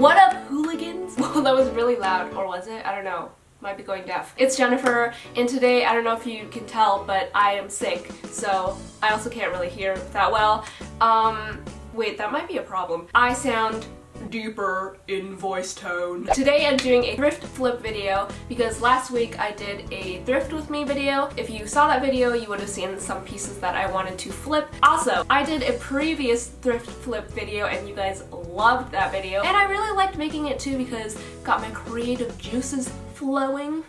What up, hooligans? Well, that was really loud, or was it? I don't know. Might be going deaf. It's Jennifer, and today, I don't know if you can tell, but I am sick, so I also can't really hear that well. Wait, that might be a problem. I sound deeper in voice tone. Today I'm doing a thrift flip video because last week I did a thrift with me video. If you saw that video, you would have seen some pieces that I wanted to flip. Also, I did a previous thrift flip video and you guys loved that video. And I really liked making it too because it got my creative juices flowing.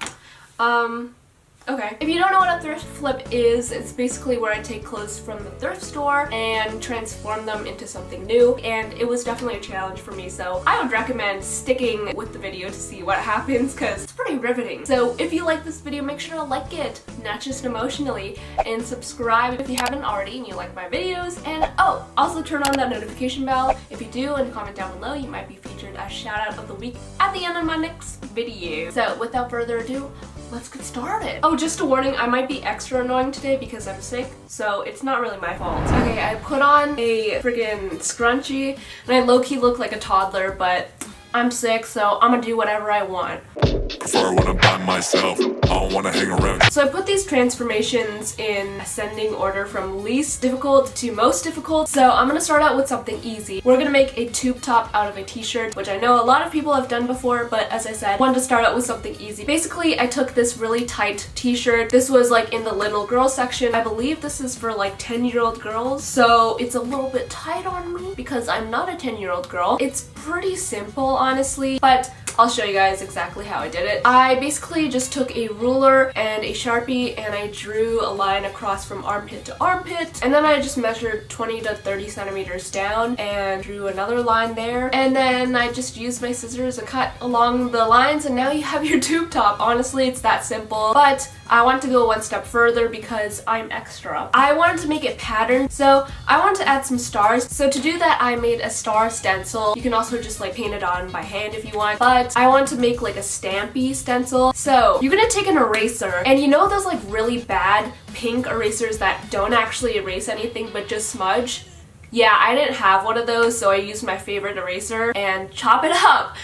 Okay. If you don't know what a thrift flip is, it's basically where I take clothes from the thrift store and transform them into something new, and it was definitely a challenge for me, so I would recommend sticking with the video to see what happens because it's pretty riveting. So if you like this video, make sure to like it, not just emotionally, and subscribe if you haven't already and you like my videos, and oh, also turn on that notification bell. If you do, and comment down below, you might be featured as shout out of the week at the end of my next video. So without further ado, let's get started. Oh, just a warning, I might be extra annoying today because I'm sick, so it's not really my fault. Okay, I put on a friggin' scrunchie, and I low-key look like a toddler, but I'm sick, so I'm gonna do whatever I want. If I wanna by myself, I don't wanna hang around. So I put these transformations in ascending order from least difficult to most difficult. So I'm gonna start out with something easy. We're gonna make a tube top out of a t-shirt, which I know a lot of people have done before, but as I said, I wanted to start out with something easy. Basically, I took this really tight t-shirt. This was like in the little girl section. I believe this is for like 10-year-old girls. So it's a little bit tight on me because I'm not a 10-year-old girl. It's pretty simple, honestly, but I'll show you guys exactly how I did it. I basically just took a ruler and a Sharpie and I drew a line across from armpit to armpit, and then I just measured 20 to 30 centimeters down and drew another line there, and then I just used my scissors to cut along the lines, and now you have your tube top. Honestly, it's that simple, but I want to go one step further because I'm extra. I wanted to make it patterned, so I wanted to add some stars. So to do that, I made a star stencil. You can also just like paint it on by hand if you want, but I wanted to make like a stampy stencil. So you're gonna take an eraser, and you know those like really bad pink erasers that don't actually erase anything but just smudge? Yeah, I didn't have one of those, so I used my favorite eraser and chop it up.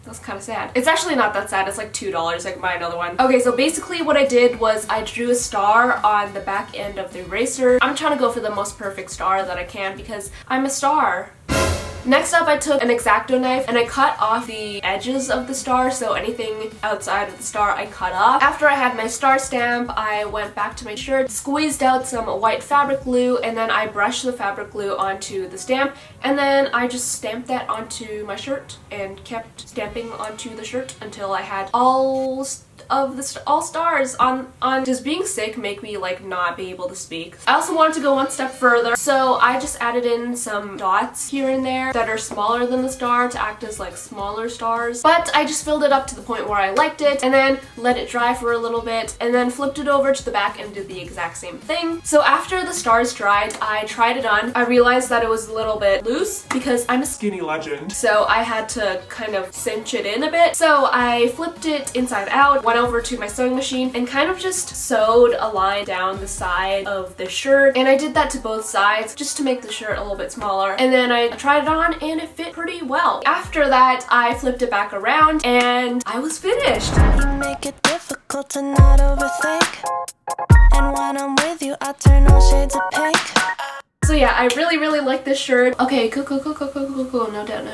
That's kind of sad. It's actually not that sad. It's like $2. I can buy another one. Okay, so basically what I did was I drew a star on the back end of the eraser. I'm trying to go for the most perfect star that I can because I'm a star. Next up, I took an X-Acto knife and I cut off the edges of the star, so anything outside of the star I cut off. After I had my star stamp, I went back to my shirt, squeezed out some white fabric glue, and then I brushed the fabric glue onto the stamp, and then I just stamped that onto my shirt and kept stamping onto the shirt until I had all stars on. Does being sick make me like not be able to speak? I also wanted to go one step further, so I just added in some dots here and there that are smaller than the star to act as like smaller stars, but I just filled it up to the point where I liked it and then let it dry for a little bit and then flipped it over to the back and did the exact same thing. So after the stars dried, I tried it on. I realized that it was a little bit loose because I'm a skinny legend, so I had to kind of cinch it in a bit. So I flipped it inside out, went over to my sewing machine and kind of just sewed a line down the side of the shirt, and I did that to both sides just to make the shirt a little bit smaller, and then I tried it on and it fit pretty well. After that, I flipped it back around and I was finished. You make it difficult to not overthink, and when I'm with you I turn all shades of pink. So yeah, I really like this shirt. Okay, cool. No doubt.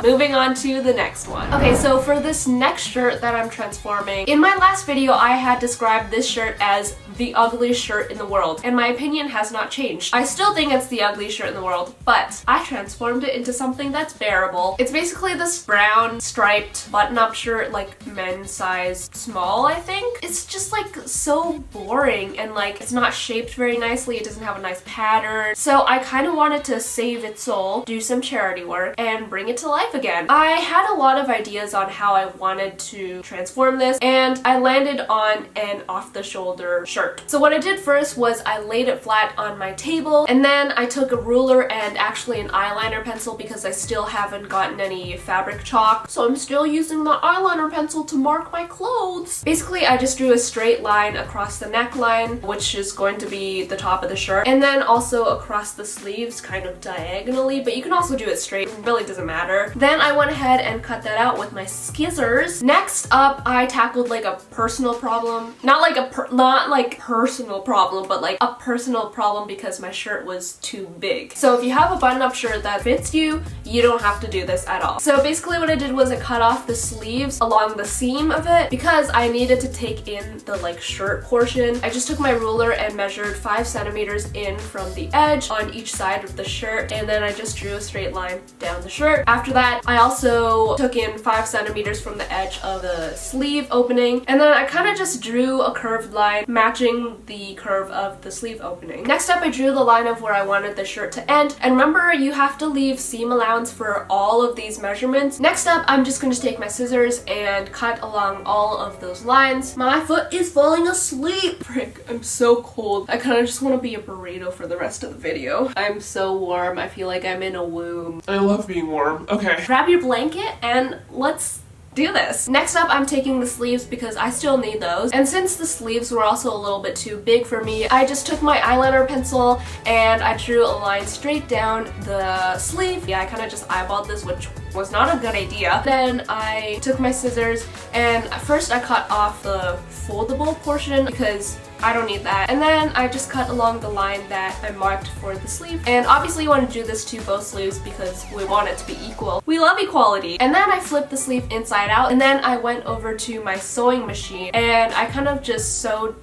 Moving on to the next one. Okay, so for this next shirt that I'm transforming, in my last video I had described this shirt as the ugliest shirt in the world, and my opinion has not changed. I still think it's the ugliest shirt in the world, but I transformed it into something that's bearable. It's basically this brown striped button-up shirt, like men's size small, I think. It's just like so boring, and like it's not shaped very nicely. It doesn't have a nice pattern. So I kind of wanted to save its soul, do some charity work, and bring it to life again. I had a lot of ideas on how I wanted to transform this, and I landed on an off-the-shoulder shirt. shirt. So what I did first was I laid it flat on my table, and then I took a ruler and actually an eyeliner pencil because I still haven't gotten any fabric chalk. So I'm still using the eyeliner pencil to mark my clothes. Basically, I just drew a straight line across the neckline, which is going to be the top of the shirt, and then also across the sleeves kind of diagonally, but you can also do it straight. It really doesn't matter. Then I went ahead and cut that out with my scissors. Next up, I tackled like a personal problem. Not like personal problem, but like a personal problem because my shirt was too big. So if you have a button-up shirt that fits you, you don't have to do this at all. So basically what I did was I cut off the sleeves along the seam of it because I needed to take in the like shirt portion. I just took my ruler and measured 5 centimeters in from the edge on each side of the shirt, and then I just drew a straight line down the shirt. After that, I also took in 5 centimeters from the edge of the sleeve opening, and then I kind of just drew a curved line matching the curve of the sleeve opening. Next up, I drew the line of where I wanted the shirt to end, and remember, you have to leave seam allowance for all of these measurements. Next up, I'm just going to take my scissors and cut along all of those lines. My foot is falling asleep! Frick, I'm so cold. I kind of just want to be a burrito for the rest of the video. I'm so warm. I feel like I'm in a womb. I love being warm. Okay. Grab your blanket and let's do this. Next up, I'm taking the sleeves because I still need those. And since the sleeves were also a little bit too big for me, I just took my eyeliner pencil and I drew a line straight down the sleeve. Yeah, I kind of just eyeballed this, which was not a good idea. Then I took my scissors and first I cut off the foldable portion because I don't need that. And then I just cut along the line that I marked for the sleeve. And obviously you want to do this to both sleeves because we want it to be equal. We love equality. And then I flipped the sleeve inside out, and then I went over to my sewing machine and I kind of just sewed,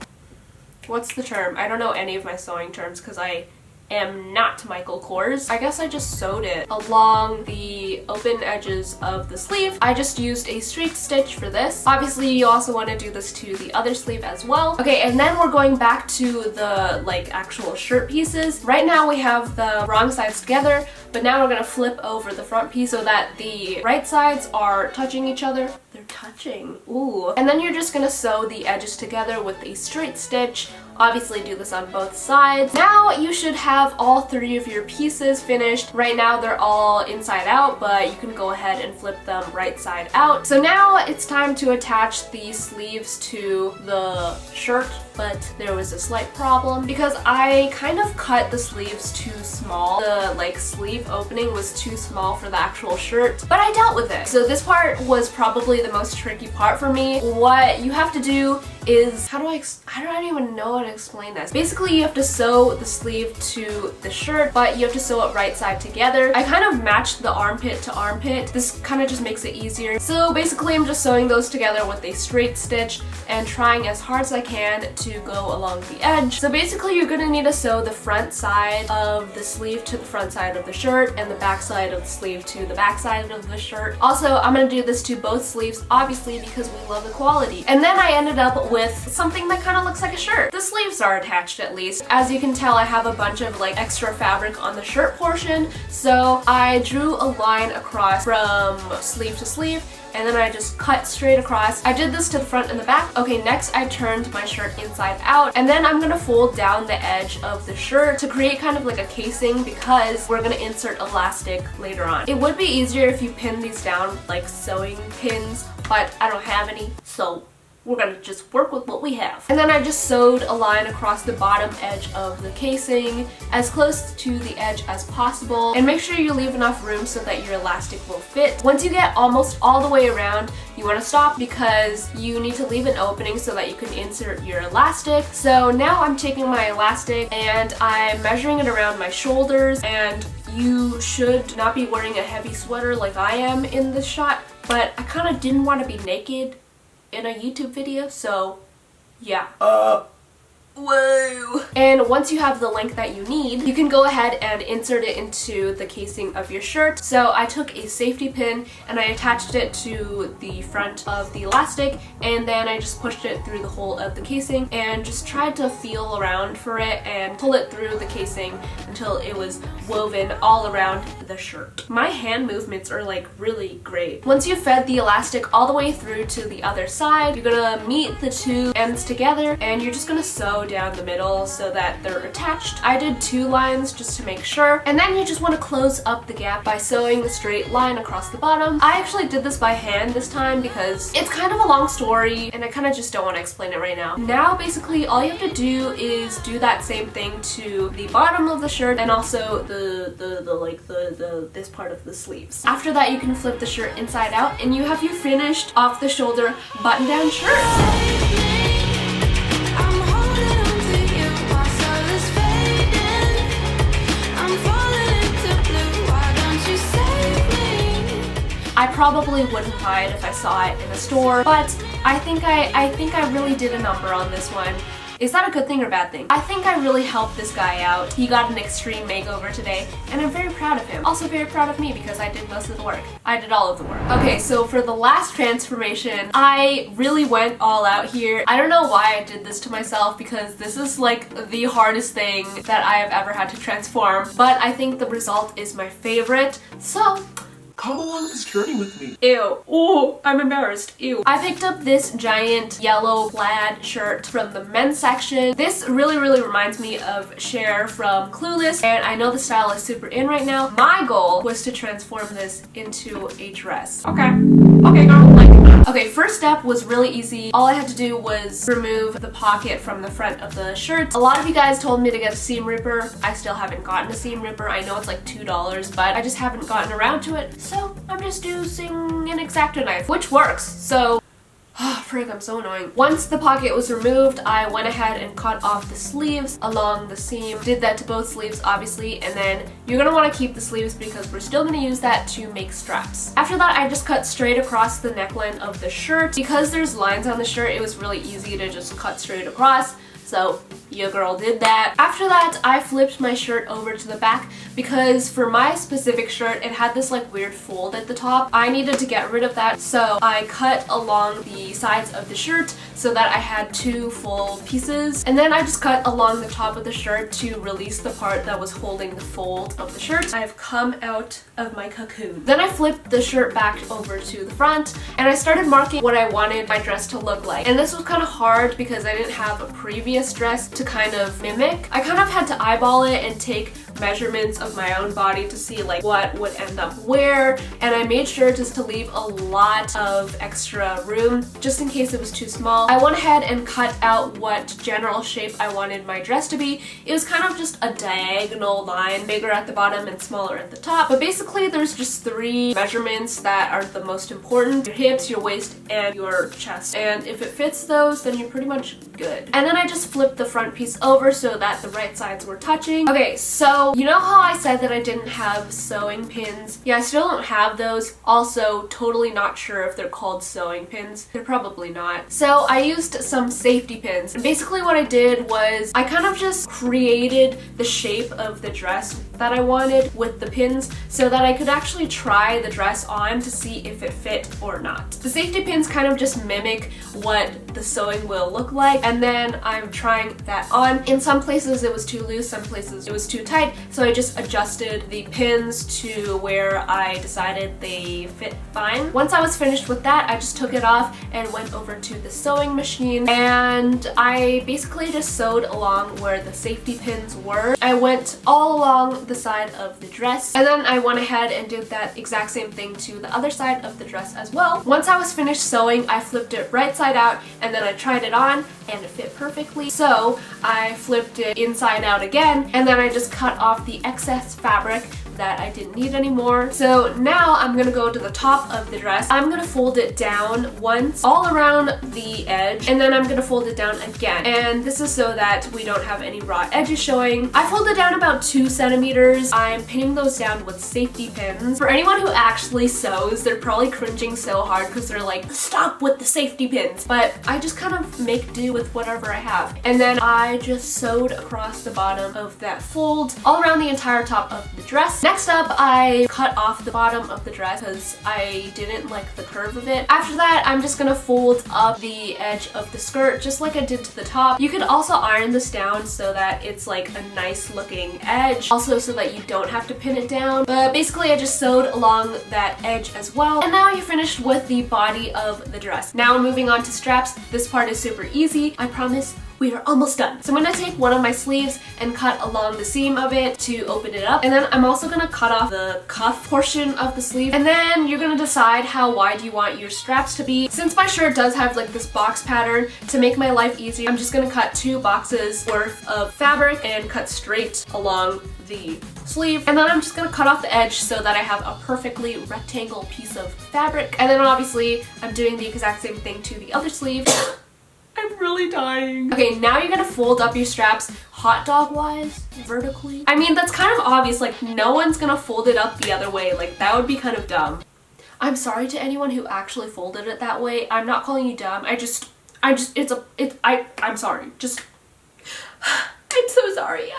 what's the term? I don't know any of my sewing terms because I am not Michael Kors. I guess I just sewed it along the open edges of the sleeve. I just used a straight stitch for this. Obviously you also want to do this to the other sleeve as well. Okay, and then we're going back to the like actual shirt pieces. Right now we have the wrong sides together, but now we're gonna flip over the front piece so that the right sides are touching each other. They're touching. Ooh. And then you're just gonna sew the edges together with a straight stitch. Obviously do this on both sides. Now you should have all 3 of your pieces finished. Right now they're all inside out, but you can go ahead and flip them right side out. So now it's time to attach the sleeves to the shirt, but there was a slight problem because I kind of cut the sleeves too small. The like sleeve opening was too small for the actual shirt, but I dealt with it. So this part was probably the most tricky part for me. What you have to do is, I don't even know how to explain this. Basically you have to sew the sleeve to the shirt, but you have to sew it right side together. I kind of matched the armpit to armpit. This kind of just makes it easier. So basically I'm just sewing those together with a straight stitch and trying as hard as I can to go along the edge. So basically you're gonna need to sew the front side of the sleeve to the front side of the shirt and the back side of the sleeve to the back side of the shirt. Also, I'm gonna do this to both sleeves, obviously, because we love equality. And then I ended up with something that kind of looks like a shirt. The sleeves are attached at least. As you can tell, I have a bunch of like extra fabric on the shirt portion, so I drew a line across from sleeve to sleeve, and then I just cut straight across. I did this to the front and the back. Okay, next I turned my shirt inside out, and then I'm gonna fold down the edge of the shirt to create kind of like a casing because we're gonna insert elastic later on. It would be easier if you pin these down like sewing pins, but I don't have any, so we're gonna just work with what we have. And then I just sewed a line across the bottom edge of the casing as close to the edge as possible, and make sure you leave enough room so that your elastic will fit. Once you get almost all the way around, you want to stop because you need to leave an opening so that you can insert your elastic. So now I'm taking my elastic and I'm measuring it around my shoulders, and you should not be wearing a heavy sweater like I am in this shot, but I kind of didn't want to be naked in a YouTube video, so yeah. Whoa! And once you have the length that you need, you can go ahead and insert it into the casing of your shirt. So I took a safety pin and I attached it to the front of the elastic, and then I just pushed it through the hole of the casing and just tried to feel around for it and pull it through the casing until it was woven all around the shirt. My hand movements are like really great. Once you've fed the elastic all the way through to the other side, you're gonna meet the two ends together and you're just gonna sew go down the middle so that they're attached. I did 2 lines just to make sure. And then you just want to close up the gap by sewing the straight line across the bottom. I actually did this by hand this time because it's kind of a long story and I kind of just don't want to explain it right now. Now basically all you have to do is do that same thing to the bottom of the shirt and also this part of the sleeves. After that you can flip the shirt inside out and you have your finished off the shoulder button down shirt. I probably wouldn't buy it if I saw it in a store, but I think I really did a number on this one. Is that a good thing or bad thing? I think I really helped this guy out. He got an extreme makeover today, and I'm very proud of him. Also very proud of me because I did most of the work. I did all of the work. Okay, so for the last transformation, I really went all out here. I don't know why I did this to myself because this is like the hardest thing that I have ever had to transform, but I think the result is my favorite, so come along this journey with me. Ew. Oh, I'm embarrassed. Ew. I picked up this giant yellow plaid shirt from the men's section. This really reminds me of Cher from Clueless, and I know the style is super in right now. My goal was to transform this into a dress. Okay. Okay, girl, like that. Okay, first step was really easy. All I had to do was remove the pocket from the front of the shirt. A lot of you guys told me to get a seam ripper. I still haven't gotten a seam ripper. I know it's like $2, but I just haven't gotten around to it. So I'm just using an X-Acto knife, which works. So, frig, I'm so annoying. Once the pocket was removed, I went ahead and cut off the sleeves along the seam. Did that to both sleeves, obviously, and then you're gonna want to keep the sleeves because we're still gonna use that to make straps. After that, I just cut straight across the neckline of the shirt. Because there's lines on the shirt, it was really easy to just cut straight across. So your girl did that. After that, I flipped my shirt over to the back because for my specific shirt, it had this like weird fold at the top. I needed to get rid of that, so I cut along the sides of the shirt so that I had 2 full pieces. And then I just cut along the top of the shirt to release the part that was holding the fold of the shirt. I've come out of my cocoon. Then I flipped the shirt back over to the front and I started marking what I wanted my dress to look like. And this was kind of hard because I didn't have a previous dress to kind of mimic. I kind of had to eyeball it and take measurements of my own body to see like what would end up where, and I made sure just to leave a lot of extra room just in case it was too small. I went ahead and cut out what general shape I wanted my dress to be. It was kind of just a diagonal line, bigger at the bottom and smaller at the top, but basically there's just 3 measurements that are the most important: your hips, your waist, and your chest, and if it fits those then you're pretty much good. And then I just flipped the front piece over so that the right sides were touching. Okay, so you know how I said that I didn't have sewing pins? Yeah, I still don't have those. Also, totally not sure if they're called sewing pins. They're probably not. So I used some safety pins. And basically what I did was I kind of just created the shape of the dress that I wanted with the pins so that I could actually try the dress on to see if it fit or not. The safety pins kind of just mimic what the sewing will look like, and then I'm trying that on. In some places it was too loose, some places it was too tight, so I just adjusted the pins to where I decided they fit fine. Once I was finished with that, I just took it off and went over to the sewing machine, and I basically just sewed along where the safety pins were. I went all along the side of the dress, and then I went ahead and did that exact same thing to the other side of the dress as well. Once I was finished sewing, I flipped it right side out, and then I tried it on and it fit perfectly. So I flipped it inside out again, and then I just cut off the excess fabric that I didn't need anymore. So now I'm gonna go to the top of the dress. I'm gonna fold it down once all around the edge, and then I'm gonna fold it down again. And this is so that we don't have any raw edges showing. I folded down about 2 centimeters. I'm pinning those down with safety pins. For anyone who actually sews, they're probably cringing so hard because they're like, stop with the safety pins. But I just kind of make do with whatever I have. And then I just sewed across the bottom of that fold all around the entire top of the dress. Next up, I cut off the bottom of the dress because I didn't like the curve of it. After that, I'm just gonna fold up the edge of the skirt just like I did to the top. You could also iron this down so that it's like a nice looking edge, also so that you don't have to pin it down. But basically I just sewed along that edge as well. And now you're finished with the body of the dress. Now moving on to straps. This part is super easy. I promise we are almost done. So I'm gonna take one of my sleeves and cut along the seam of it to open it up. And then I'm also gonna cut off the cuff portion of the sleeve. And then you're gonna decide how wide you want your straps to be. Since my shirt does have like this box pattern, to make my life easier, I'm just gonna cut 2 boxes worth of fabric and cut straight along the sleeve. And then I'm just gonna cut off the edge so that I have a perfectly rectangle piece of fabric. And then obviously I'm doing the exact same thing to the other sleeve. I'm really dying. Okay, now you're gonna fold up your straps hot dog wise, vertically. I mean, that's kind of obvious, like no one's gonna fold it up the other way. Like that would be kind of dumb. I'm sorry to anyone who actually folded it that way. I'm not calling you dumb. I'm sorry. I'm so sorry.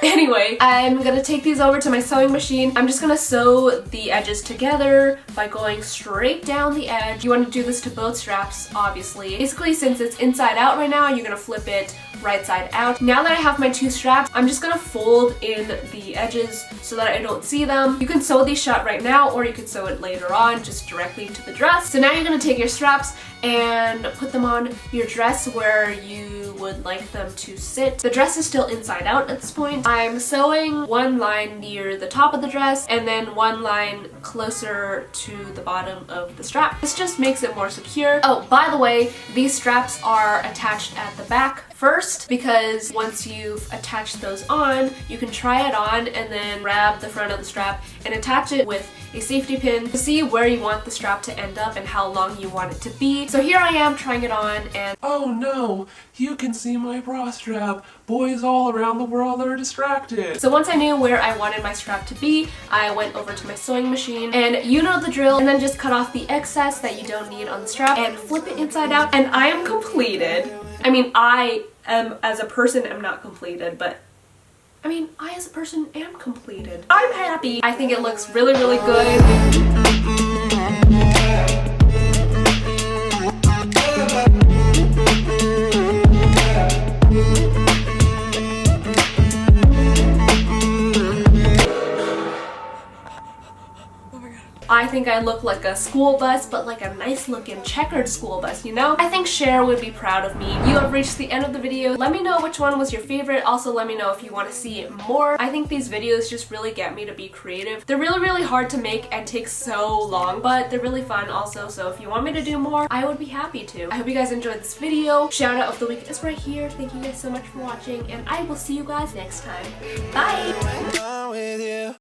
Anyway, I'm gonna take these over to my sewing machine. I'm just gonna sew the edges together by going straight down the edge. You want to do this to both straps, obviously. Basically, since it's inside out right now, you're gonna flip it right side out. Now that I have my 2 straps, I'm just gonna fold in the edges so that I don't see them. You can sew these shut right now, or you can sew it later on, just directly to the dress. So now you're gonna take your straps and put them on your dress where you would like them to sit. The dress is still inside out at this point. I'm sewing one line near the top of the dress and then one line closer to the bottom of the strap. This just makes it more secure. Oh, by the way, these straps are attached at the back first, because once you've attached those on, you can try it on and then grab the front of the strap and attach it with a safety pin to see where you want the strap to end up and how long you want it to be. So here I am trying it on, and Oh no, you can see my bra strap. Boys all around the world are distracted. so once I knew where I wanted my strap to be, I went over to my sewing machine, and you know the drill, and then just cut off the excess that you don't need on the strap and flip it inside out, and I am completed. I mean, I am, as a person, am not completed, but I mean, I as a person am completed. I'm happy. I think it looks really, really good. I think I look like a school bus, but like a nice looking checkered school bus, you know? I think Cher would be proud of me. You have reached the end of the video. Let me know which one was your favorite. Also, let me know if you want to see more. I think these videos just really get me to be creative. They're really, really hard to make and take so long, but they're really fun also. So if you want me to do more, I would be happy to. I hope you guys enjoyed this video. Shout out of the week is right here. Thank you guys so much for watching, and I will see you guys next time. Bye!